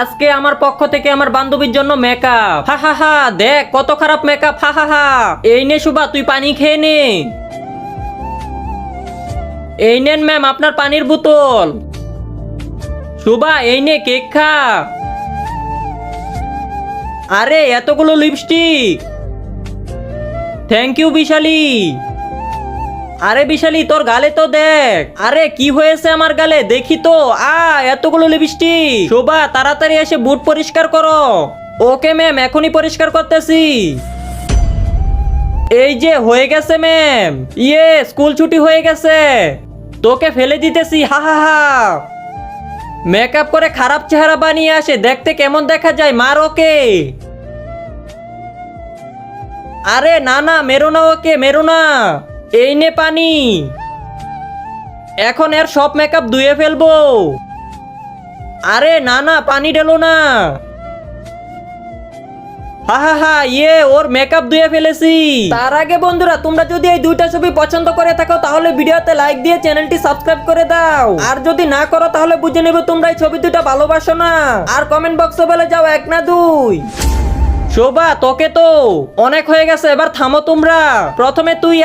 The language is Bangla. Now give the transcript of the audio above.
আজকে আমার পক্ষ থেকে আমার বান্ধবীর জন্য মেকআপ। হা হা হা, দেখ কত খারাপ মেকআপ। হা হা হা। এই নে শুভা, তুই পানি খেয়ে নে। এই নেন ম্যাম আপনার পানির বোতল। শুভা এই নে কেক খা। আরে এতগুলো লিপস্টিক। Thank you বিশালী। আরে বিশালী তোর গালে তো দেখ। আরে কি হয়েছে আমার গালে দেখি তো। এতগুলো লিপস্টিক। শোভা তাড়াতাড়ি এসে বুট পরিষ্কার করো। ওকে ম্যাম এখনই পরিষ্কার করতেছি। এই যে হয়ে গেছে ম্যাম। স্কুল ছুটি হয়ে গেছে। তোকে ফেলে দিতেছি। হা হা হা। মেকআপ করে খারাপ চেহারা বানিয়ে আসে, দেখতে কেমন দেখা যায়, মার ওকে। আরে না না, মেরো না ওকে, মেরো না। এই নে পানি। এখন এর সব মেকআপ ধুয়ে ফেলবো। আরে না না, পানি ঢেলো না। হা হা হা, ওর মেকআপ ধুয়ে ফেলেছি। তার আগে বন্ধুরা, তোমরা যদি এই দুইটা ছবি পছন্দ করে থাকো তাহলে ভিডিওতে লাইক দিয়ে চ্যানেলটি সাবস্ক্রাইব করে দাও। আর যদি না করো তাহলে বুঝে নেবে তোমরা এই ছবি দুটো ভালোবাসো না। আর কমেন্ট বক্সে বলে যাও 1 না 2। শোভা তোকে তো অনেক হয়ে গেছে, এবার থামো তোমরা। প্রথমে তুই